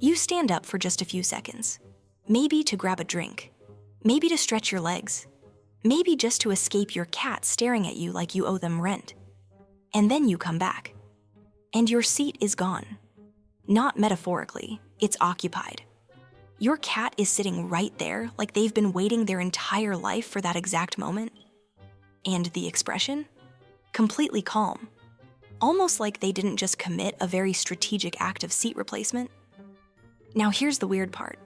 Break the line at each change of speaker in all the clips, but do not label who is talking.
You stand up for just a few seconds. Maybe to grab a drink. Maybe to stretch your legs. Maybe just to escape your cat staring at you like you owe them rent. And then you come back. And your seat is gone. Not metaphorically, it's occupied. Your cat is sitting right there like they've been waiting their entire life for that exact moment. And the expression? Completely calm. Almost like they didn't just commit a very strategic act of seat replacement. Now here's the weird part.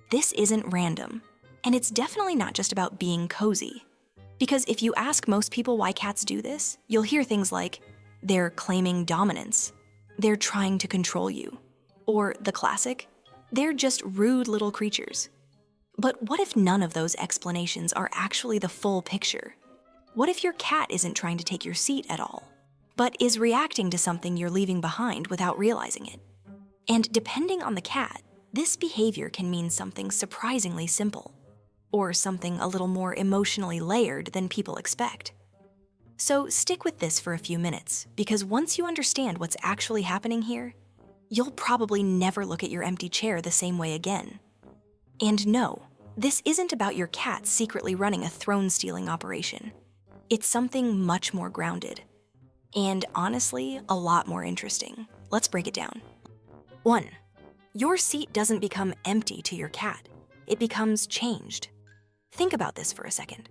This isn't random, and it's definitely not just about being cozy. Because if you ask most people why cats do this, you'll hear things like, they're claiming dominance, they're trying to control you, or the classic, they're just rude little creatures. But what if none of those explanations are actually the full picture? What if your cat isn't trying to take your seat at all, but is reacting to something you're leaving behind without realizing it? And depending on the cat, this behavior can mean something surprisingly simple, or something a little more emotionally layered than people expect. So stick with this for a few minutes, because once you understand what's actually happening here, you'll probably never look at your empty chair the same way again. And no, this isn't about your cat secretly running a throne-stealing operation. It's something much more grounded. And honestly, a lot more interesting. Let's break it down. 1. Your seat doesn't become empty to your cat. It becomes changed. Think about this for a second.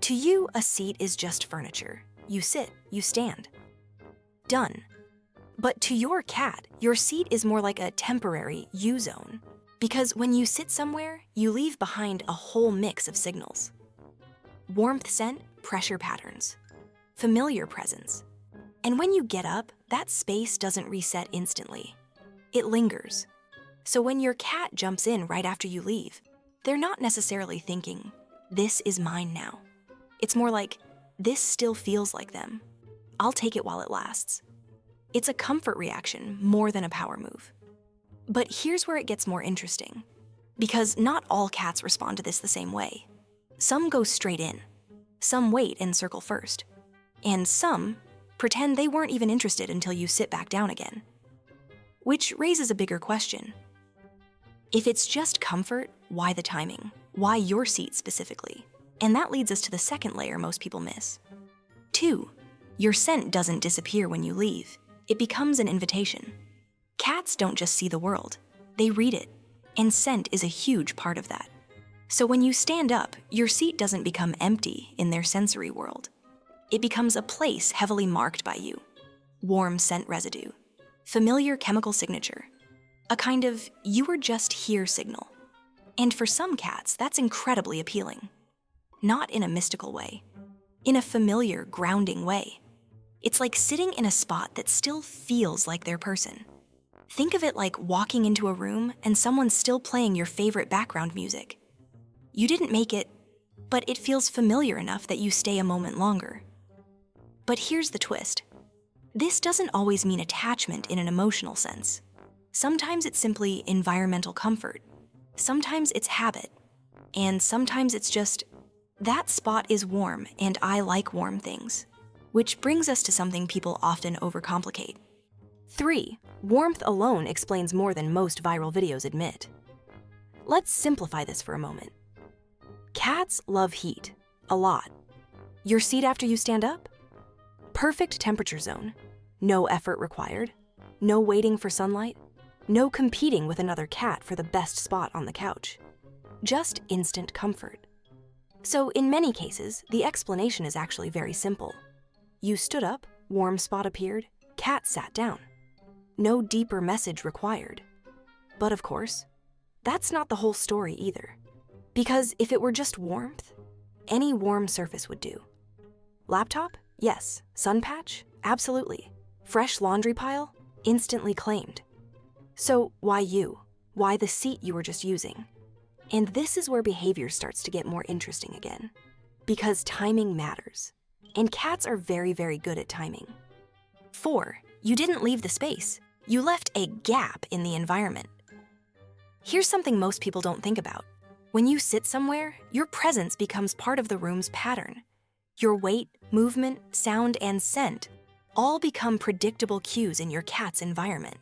To you, a seat is just furniture. You sit, you stand. Done. But to your cat, your seat is more like a temporary U-zone. Because when you sit somewhere, you leave behind a whole mix of signals. Warmth scent, pressure patterns. Familiar presence. And when you get up, that space doesn't reset instantly. It lingers. So when your cat jumps in right after you leave, they're not necessarily thinking, this is mine now. It's more like, this still feels like them. I'll take it while it lasts. It's a comfort reaction more than a power move. But here's where it gets more interesting. Because not all cats respond to this the same way. Some go straight in. Some wait and circle first. And some pretend they weren't even interested until you sit back down again. Which raises a bigger question. If it's just comfort, why the timing? Why your seat specifically? And that leads us to the second layer most people miss. 2. Your scent doesn't disappear when you leave. It becomes an invitation. Cats don't just see the world, they read it. And scent is a huge part of that. So when you stand up, your seat doesn't become empty in their sensory world. It becomes a place heavily marked by you. Warm scent residue. Familiar chemical signature. A kind of you were just here signal. And for some cats, that's incredibly appealing. Not in a mystical way. In a familiar, grounding way. It's like sitting in a spot that still feels like their person. Think of it like walking into a room and someone's still playing your favorite background music. You didn't make it, but it feels familiar enough that you stay a moment longer. But here's the twist. This doesn't always mean attachment in an emotional sense. Sometimes it's simply environmental comfort. Sometimes it's habit. And sometimes it's just, that spot is warm and I like warm things. Which brings us to something people often overcomplicate. 3. Warmth alone explains more than most viral videos admit. Let's simplify this for a moment. Cats love heat, a lot. Your seat after you stand up? Perfect temperature zone. No effort required. No waiting for sunlight. No competing with another cat for the best spot on the couch. Just instant comfort. So in many cases, the explanation is actually very simple. You stood up, warm spot appeared, cat sat down. No deeper message required. But of course, that's not the whole story either. Because if it were just warmth, any warm surface would do. Laptop? Yes. Sun patch? Absolutely. Fresh laundry pile? Instantly claimed. So why you? Why the seat you were just using? And this is where behavior starts to get more interesting again. Because timing matters. And cats are very, very good at timing. 4. You didn't leave the space. You left a gap in the environment. Here's something most people don't think about. When you sit somewhere, your presence becomes part of the room's pattern. Your weight, movement, sound, and scent all become predictable cues in your cat's environment.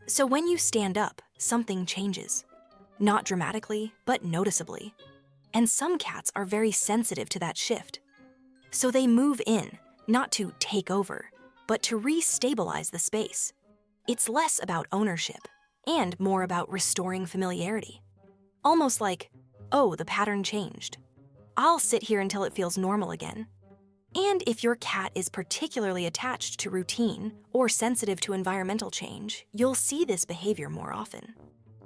So when you stand up, something changes. Not dramatically, but noticeably. And some cats are very sensitive to that shift. So they move in, not to take over, but to re-stabilize the space. It's less about ownership and more about restoring familiarity. Almost like, oh, the pattern changed. I'll sit here until it feels normal again. And if your cat is particularly attached to routine or sensitive to environmental change, you'll see this behavior more often.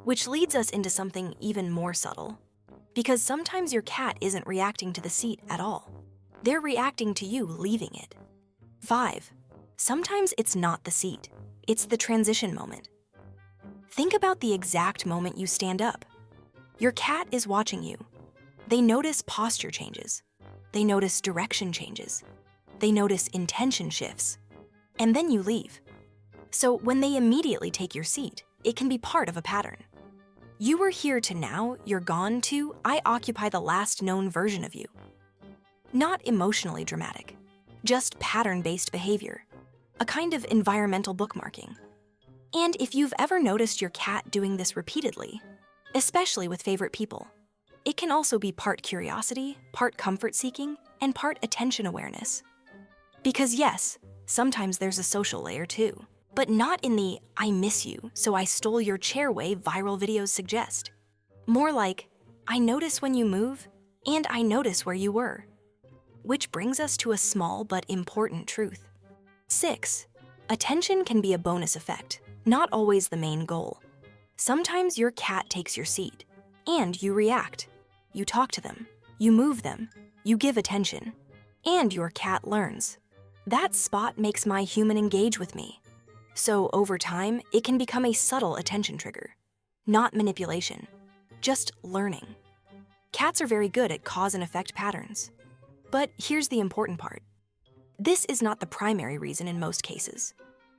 Which leads us into something even more subtle. Because sometimes your cat isn't reacting to the seat at all. They're reacting to you leaving it. 5. Sometimes it's not the seat. It's the transition moment. Think about the exact moment you stand up. Your cat is watching you. They notice posture changes. They notice direction changes. They notice intention shifts. And then you leave. So when they immediately take your seat, it can be part of a pattern. You were here to now, you're gone to, I occupy the last known version of you. Not emotionally dramatic, just pattern-based behavior, a kind of environmental bookmarking. And if you've ever noticed your cat doing this repeatedly, especially with favorite people, it can also be part curiosity, part comfort-seeking, and part attention awareness. Because yes, sometimes there's a social layer too, but not in the I miss you, so I stole your chair way viral videos suggest. More like, I notice when you move, and I notice where you were. Which brings us to a small but important truth. 6. Attention can be a bonus effect, not always the main goal. Sometimes your cat takes your seat, and you react. You talk to them, you move them, you give attention, and your cat learns. That spot makes my human engage with me. So over time, it can become a subtle attention trigger. Not manipulation, just learning. Cats are very good at cause and effect patterns. But here's the important part. This is not the primary reason in most cases.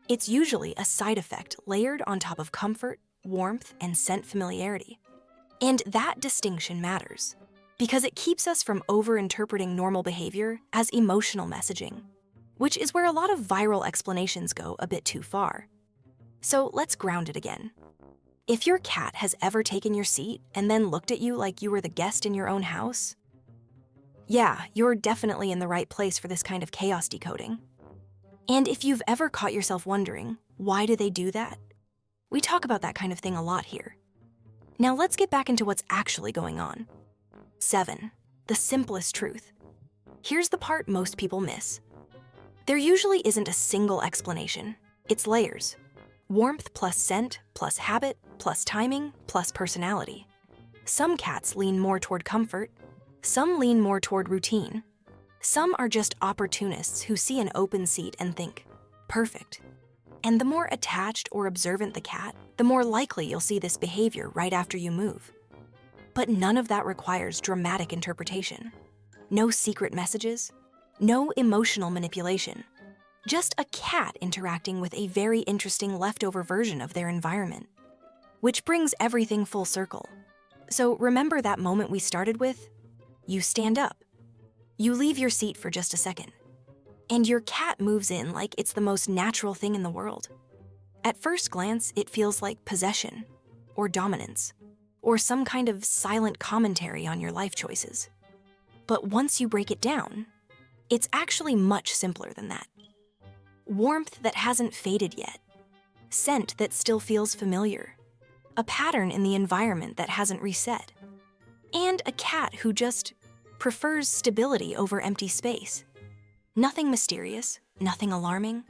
It's usually a side effect layered on top of comfort, warmth, and scent familiarity. And that distinction matters because it keeps us from over-interpreting normal behavior as emotional messaging, which is where a lot of viral explanations go a bit too far. So let's ground it again. If your cat has ever taken your seat and then looked at you like you were the guest in your own house, yeah, you're definitely in the right place for this kind of chaos decoding. And if you've ever caught yourself wondering, why do they do that? We talk about that kind of thing a lot here. Now let's get back into what's actually going on. 7. The simplest truth. Here's the part most people miss. There usually isn't a single explanation. It's layers. Warmth plus scent, plus habit, plus timing, plus personality. Some cats lean more toward comfort. Some lean more toward routine. Some are just opportunists who see an open seat and think, perfect. And the more attached or observant the cat, the more likely you'll see this behavior right after you move. But none of that requires dramatic interpretation. No secret messages, no emotional manipulation. Just a cat interacting with a very interesting leftover version of their environment. Which brings everything full circle. So remember that moment we started with? You stand up. You leave your seat for just a second. And your cat moves in like it's the most natural thing in the world. At first glance, it feels like possession, or dominance, or some kind of silent commentary on your life choices. But once you break it down, it's actually much simpler than that. Warmth that hasn't faded yet. Scent that still feels familiar. A pattern in the environment that hasn't reset. And a cat who just prefers stability over empty space. Nothing mysterious, nothing alarming,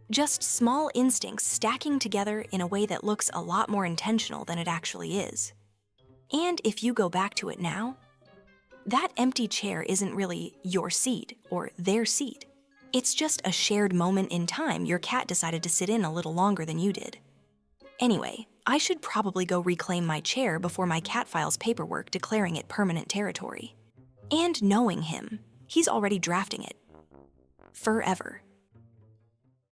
just small instincts stacking together in a way that looks a lot more intentional than it actually is. And if you go back to it now, that empty chair isn't really your seat or their seat. It's just a shared moment in time your cat decided to sit in a little longer than you did. Anyway, I should probably go reclaim my chair before my cat files paperwork declaring it permanent territory. And knowing him, he's already drafting it. FurEver.